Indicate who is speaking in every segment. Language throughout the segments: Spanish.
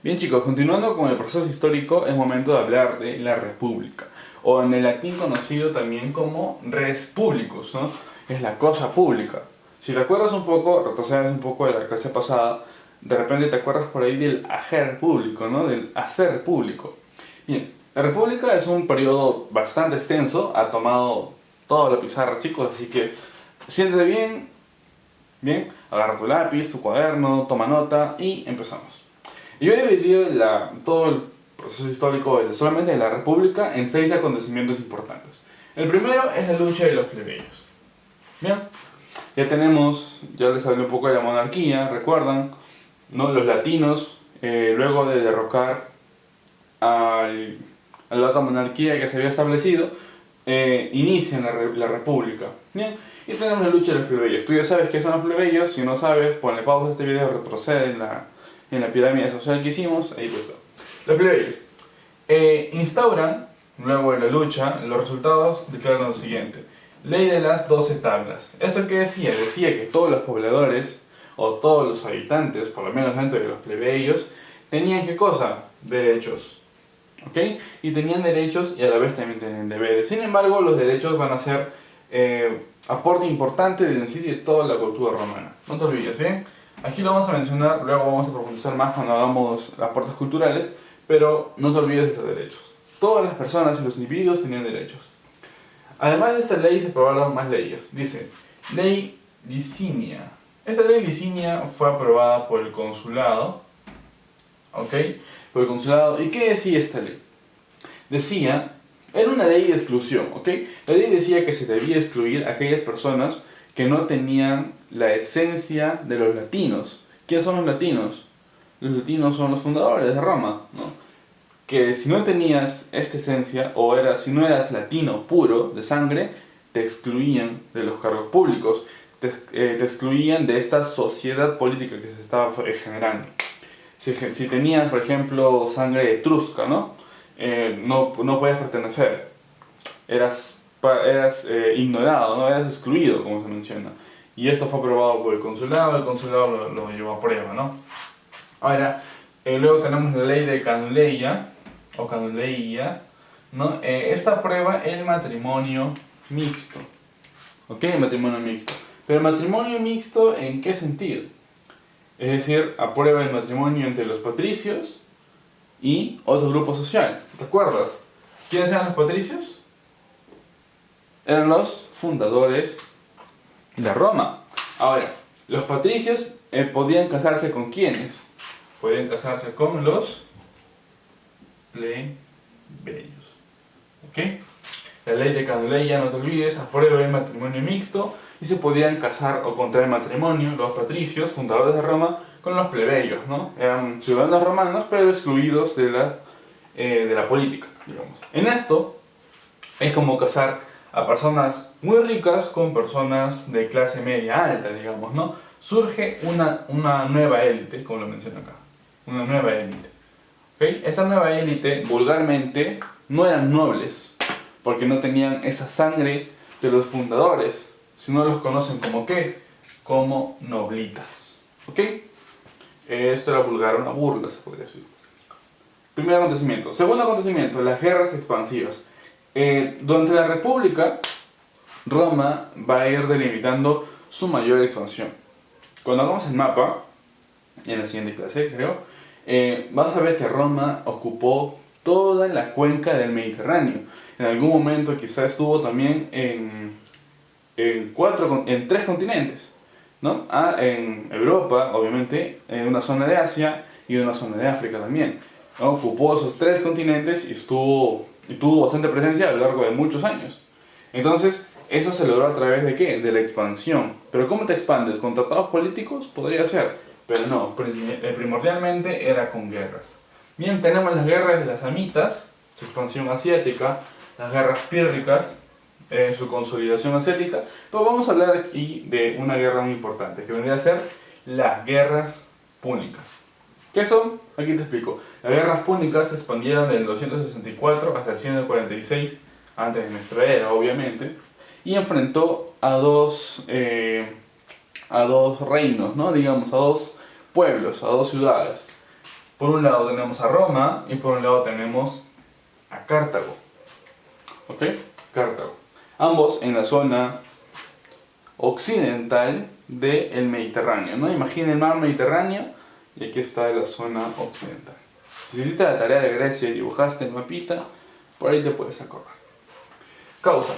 Speaker 1: Bien chicos, continuando con el proceso histórico, es momento de hablar de la República, o en el latín conocido también como res publicus, ¿no? Es la cosa pública. Si te acuerdas un poco, retrocedes un poco de la clase pasada, de repente te acuerdas por ahí del hacer público, ¿no? Del hacer público. Bien, la República es un periodo bastante extenso, ha tomado toda la pizarra chicos, así que siéntete bien, bien, agarra tu lápiz, tu cuaderno, toma nota y empezamos. Yo he dividido todo el proceso histórico solamente de la República en 6 acontecimientos importantes. El primero es la lucha de los plebeyos. Bien, ya les hablé un poco de la monarquía, recuerdan, ¿no? Los latinos, luego de derrocar a la otra monarquía que se había establecido, inician la República. Bien, y tenemos la lucha de los plebeyos. Tú ya sabes qué son los plebeyos, si no sabes, ponle pausa a este video, retrocede en la pirámide social que hicimos, ahí pues está. Los plebeyos instauran, luego de la lucha, los resultados declaran lo siguiente: ley de las 12 tablas. ¿Esto qué decía? Decía que todos los pobladores, o todos los habitantes, por lo menos dentro de los plebeyos, tenían ¿qué cosa? Derechos. ¿Ok? Y tenían derechos y a la vez también tenían deberes. Sin embargo, los derechos van a ser aporte importante en sí de toda la cultura romana. No te olvides, ¿bien? Aquí lo vamos a mencionar, luego vamos a profundizar más cuando hagamos aportes culturales, pero no te olvides de los derechos. Todas las personas y los individuos tenían derechos. Además de esta ley se aprobaron más leyes. Dice, ley Licinia. Esta ley Licinia fue aprobada por el consulado, ¿ok? Por el consulado. ¿Y qué decía esta ley? Decía, era una ley de exclusión, ¿ok? La ley decía que se debía excluir a aquellas personas que no tenían la esencia de los latinos. ¿Quiénes son los latinos? Los latinos son los fundadores de Roma, ¿no? Que si no tenías esta esencia, si no eras latino puro, de sangre, te excluían de los cargos públicos, te excluían de esta sociedad política que se estaba generando. Si tenías, por ejemplo, sangre etrusca, ¿no? No podías pertenecer, eras ignorado, ¿no? Eras excluido, como se menciona. Y esto fue aprobado por el consulado lo llevó a prueba, ¿no? Ahora, luego tenemos la ley de Canuleia, o Canuleia, ¿no? Esta aprueba el matrimonio mixto, ¿ok? El matrimonio mixto. Pero el matrimonio mixto, ¿en qué sentido? Es decir, aprueba el matrimonio entre los patricios y otro grupo social. ¿Recuerdas? ¿Quiénes eran los patricios? Eran los fundadores de Roma. Ahora, los patricios podían casarse con ¿quiénes? Podían casarse con los plebeyos. ¿Ok? La ley de Canuleia, no te olvides, aprueba el matrimonio mixto y se podían casar o contraer matrimonio los patricios, fundadores de Roma, con los plebeyos, ¿no? Eran ciudadanos romanos, pero excluidos de la política, digamos. En esto es como casar a personas muy ricas con personas de clase media alta, digamos, ¿no? Surge una nueva élite, como lo menciono acá. Una nueva élite. ¿Okay? Esa nueva élite, vulgarmente, no eran nobles, porque no tenían esa sangre de los fundadores, sino los conocen como ¿qué? Como noblitas. ¿Ok? Esto era vulgar, una burla, se podría decir. Primer acontecimiento. Segundo acontecimiento, las guerras expansivas. Durante la República, Roma va a ir delimitando su mayor expansión. Cuando hagamos el mapa, en la siguiente clase creo, vas a ver que Roma ocupó toda la cuenca del Mediterráneo. En algún momento quizás estuvo también en 3 continentes, ¿no? En Europa, obviamente, en una zona de Asia y una zona de África también, ¿no? Ocupó esos 3 continentes y tuvo bastante presencia a lo largo de muchos años. Entonces, eso se logró a través de ¿qué? De la expansión. ¿Pero cómo te expandes? ¿Con tratados políticos? Podría ser, pero no, primordialmente era con guerras. Bien, tenemos las guerras de las Samitas, su expansión asiática, las guerras pírricas, su consolidación asiática, pero vamos a hablar aquí de una guerra muy importante, que vendría a ser las guerras púnicas. ¿Qué son? Aquí te explico. Las guerras púnicas se expandieron del 264 hasta el 146 antes de nuestra era, obviamente, y enfrentó a dos reinos, ¿no? Digamos, a 2 pueblos, a 2 ciudades. Por un lado tenemos a Roma y por un lado tenemos a Cartago. ¿Ok? Cartago. Ambos en la zona occidental del Mediterráneo, ¿no? Imagina el mar Mediterráneo y aquí está la zona occidental. Si hiciste la tarea de Grecia y dibujaste el mapita, por ahí te puedes acordar. Causa: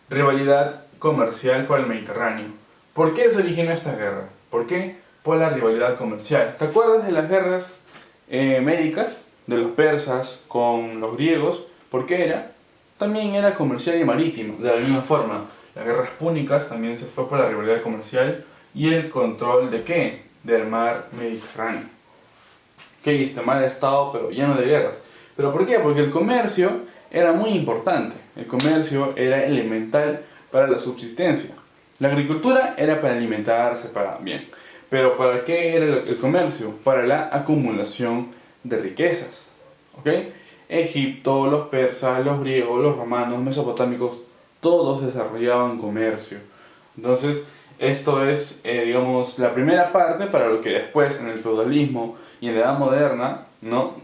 Speaker 1: rivalidad comercial por el Mediterráneo. ¿Por qué se originó esta guerra? ¿Por qué? Por la rivalidad comercial. ¿Te acuerdas de las guerras médicas de los persas con los griegos? ¿Por qué era? También era comercial y marítimo. De la misma forma, las guerras púnicas también se fue por la rivalidad comercial y el control ¿de qué? Del mar Mediterráneo. Que este mar estado pero lleno de guerras. ¿Pero por qué? Porque el comercio era muy importante. El comercio era elemental para la subsistencia. La agricultura era para alimentarse, para bien. Pero ¿para qué era el comercio? Para la acumulación de riquezas. ¿Ok? Egipto, los persas, los griegos, los romanos, mesopotámicos, todos desarrollaban comercio. Entonces, esto es, digamos, la primera parte para lo que después, en el feudalismo y en la Edad Moderna, ¿no?,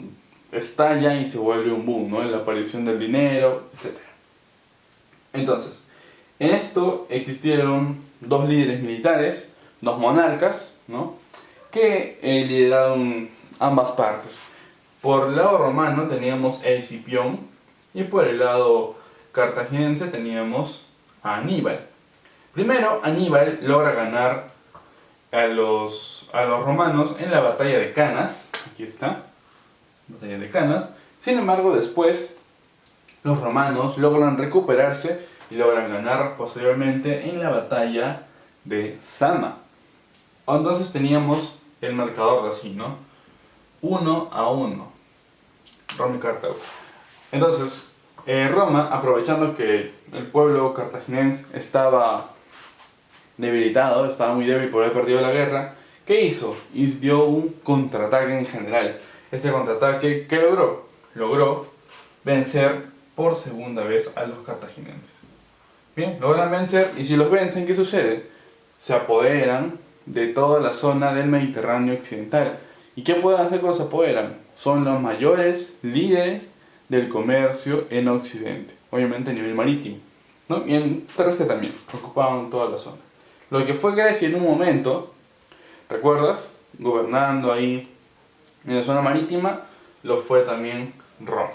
Speaker 1: estalla y se vuelve un boom, ¿no?, en la aparición del dinero, etc. Entonces, en esto existieron dos líderes militares, dos monarcas, ¿no?, que lideraron ambas partes. Por el lado romano teníamos a Escipión y por el lado cartaginense teníamos a Aníbal. Primero, Aníbal logra ganar a los romanos en la batalla de Canas. Aquí está, batalla de Canas. Sin embargo, después los romanos logran recuperarse y logran ganar posteriormente en la batalla de Zama. Entonces teníamos el marcador de así, ¿no? 1-1, Roma y Cartago. Entonces, Roma, aprovechando que el pueblo cartaginense estaba debilitado, estaba muy débil por haber perdido la guerra, ¿qué hizo? Y dio un contraataque en general. Este contraataque, ¿qué logró? Logró vencer por segunda vez a los cartaginenses. Bien, logran vencer, y si los vencen, ¿qué sucede? Se apoderan de toda la zona del Mediterráneo occidental. ¿Y qué pueden hacer cuando se apoderan? Son los mayores líderes del comercio en Occidente, obviamente a nivel marítimo, ¿no? Y en terrestre también, ocupaban toda la zona. Lo que fue Grecia en un momento, ¿recuerdas? Gobernando ahí en la zona marítima, lo fue también Roma.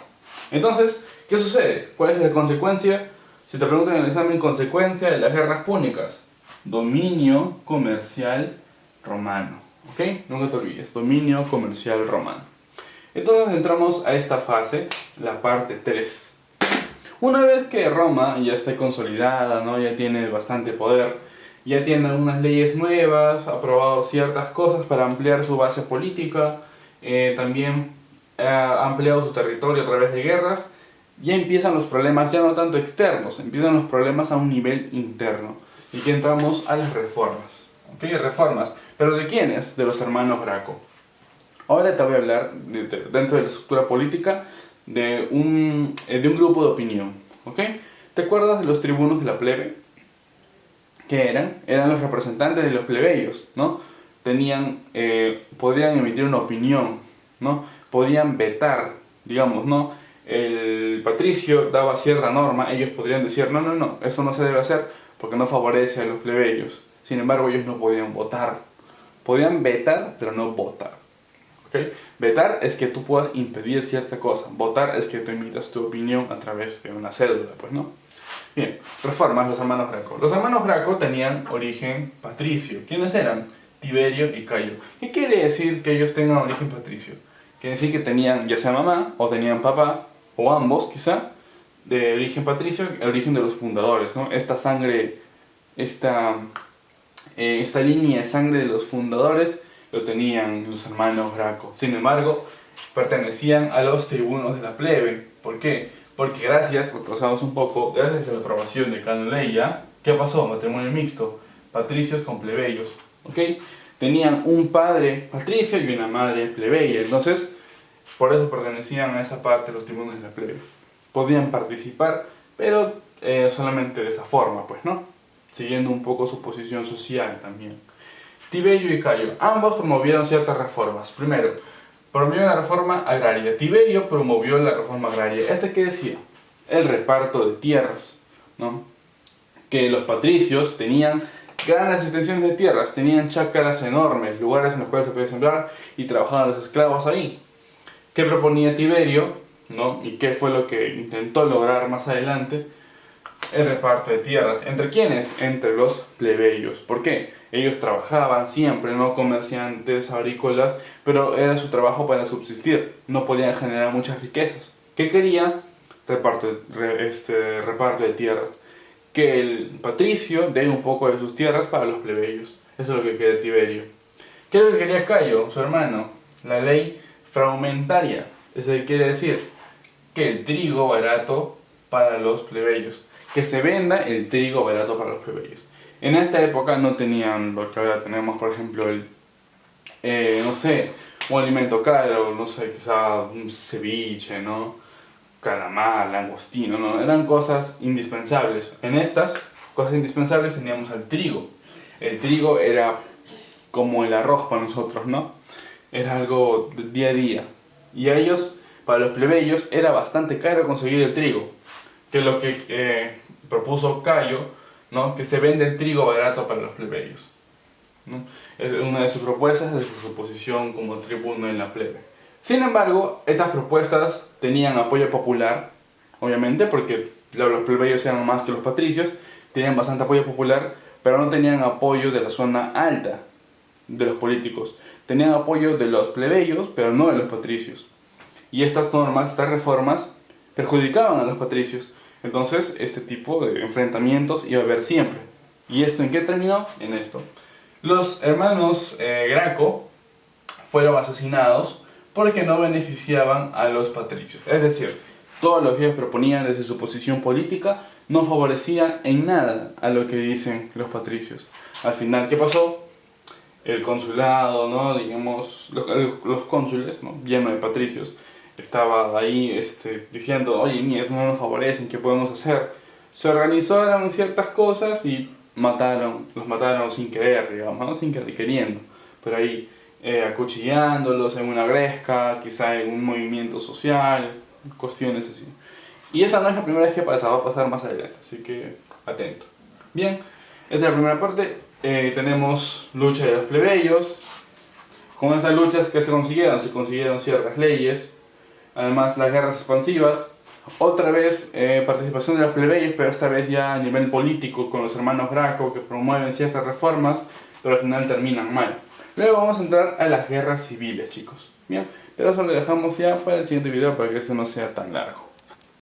Speaker 1: Entonces, ¿qué sucede? ¿Cuál es la consecuencia? Si te preguntan en el examen, consecuencia de las guerras púnicas: dominio comercial romano. ¿Ok? Nunca te olvides, dominio comercial romano. Entonces entramos a esta fase, la parte 3. Una vez que Roma ya está consolidada, ¿no?, ya tiene bastante poder, ya tiene algunas leyes nuevas, ha aprobado ciertas cosas para ampliar su base política, también ha ampliado su territorio a través de guerras, ya empiezan los problemas ya no tanto externos, empiezan los problemas a un nivel interno. Y aquí entramos a las reformas. ¿Ok? Reformas. ¿Pero de quiénes? De los hermanos Graco. Ahora te voy a hablar, dentro de la estructura política, de un grupo de opinión. ¿Ok? ¿Te acuerdas de los tribunos de la plebe? ¿Qué eran? Eran los representantes de los plebeyos, ¿no? Podían emitir una opinión, ¿no? Podían vetar, digamos, ¿no? El patricio daba cierta norma, ellos podrían decir, no, eso no se debe hacer porque no favorece a los plebeyos. Sin embargo, ellos no podían votar. Podían vetar, pero no votar. ¿Okay? Vetar es que tú puedas impedir cierta cosa. Votar es que tú emitas tu opinión a través de una cédula, pues, ¿no? Bien, reformas, los hermanos Graco. Los hermanos Graco tenían origen patricio. ¿Quiénes eran? Tiberio y Cayo. ¿Qué quiere decir que ellos tengan origen patricio? Quiere decir que tenían ya sea mamá o tenían papá, o ambos quizá, de origen patricio, el origen de los fundadores, ¿no? Esta sangre, esta línea de sangre de los fundadores lo tenían los hermanos Graco. Sin embargo, pertenecían a los tribunos de la plebe. ¿Por qué? Porque gracias un poco, gracias a la aprobación de Canon Leia, ¿qué pasó? Matrimonio mixto, patricios con plebeyos, ¿ok? Tenían un padre patricio y una madre plebeya, entonces por eso pertenecían a esa parte de los tribunos de la plebe. Podían participar, pero solamente de esa forma, pues, ¿no? Siguiendo un poco su posición social también. Tiberio y Cayo, ambos promovieron ciertas reformas. Primero, promovió la reforma agraria. Tiberio promovió la reforma agraria. ¿Qué decía? El reparto de tierras, ¿no? Que los patricios tenían grandes extensiones de tierras, tenían chácaras enormes, lugares en los cuales se podía sembrar y trabajaban los esclavos ahí. ¿Qué proponía Tiberio, ¿no? ¿Y qué fue lo que intentó lograr más adelante? El reparto de tierras. ¿Entre quiénes? Entre los plebeyos. ¿Por qué? Ellos trabajaban siempre, no comerciantes, agrícolas, pero era su trabajo para subsistir. No podían generar muchas riquezas. ¿Qué quería? Reparto de tierras. Que el patricio dé un poco de sus tierras para los plebeyos. Eso es lo que quería Tiberio. ¿Qué es lo que quería Cayo, su hermano? La ley fragmentaria. Eso quiere decir que el trigo barato para los plebeyos. Que se venda el trigo barato para los plebeyos. En esta época no tenían lo que ahora tenemos, por ejemplo, no sé, un alimento caro, no sé, quizá un ceviche, ¿no? Calamar, langostino, ¿no? Eran cosas indispensables. En estas cosas indispensables teníamos al trigo. El trigo era como el arroz para nosotros, ¿no? Era algo de día a día. Y a ellos, para los plebeyos, era bastante caro conseguir el trigo. Que es lo que propuso Cayo, ¿no? Que se vende el trigo barato para los plebeyos, ¿no? Es una de sus propuestas desde su posición como tribuno en la plebe. Sin embargo, estas propuestas tenían apoyo popular, obviamente, porque los plebeyos eran más que los patricios, tenían bastante apoyo popular, pero no tenían apoyo de la zona alta de los políticos. Tenían apoyo de los plebeyos, pero no de los patricios. Y estas normas, estas reformas, perjudicaban a los patricios. Entonces, este tipo de enfrentamientos iba a haber siempre. ¿Y esto en qué terminó? En esto. Los hermanos Graco fueron asesinados porque no beneficiaban a los patricios. Es decir, todo lo que ellos proponían desde su posición política no favorecía en nada a lo que dicen los patricios. Al final, ¿qué pasó? El consulado, ¿no? Digamos, los cónsules, ¿no? Lleno de patricios, estaba ahí diciendo, oye, mira, esto no nos favorecen, ¿qué podemos hacer? Se organizaron ciertas cosas y los mataron sin querer, digamos, ¿no? Sin querer, queriendo, pero ahí acuchillándolos en una gresca, quizá en un movimiento social, cuestiones así. Y esta no es la primera vez que pasa, va a pasar más adelante, así que atento. Bien, esta es la primera parte. Tenemos lucha de los plebeyos. Con estas luchas que se consiguieron ciertas leyes. Además, las guerras expansivas. Otra vez participación de los plebeyos, pero esta vez ya a nivel político, con los hermanos Graco, que promueven ciertas reformas, pero al final terminan mal. Luego vamos a entrar a las guerras civiles, chicos. Bien, pero eso lo dejamos ya para el siguiente video para que esto no sea tan largo.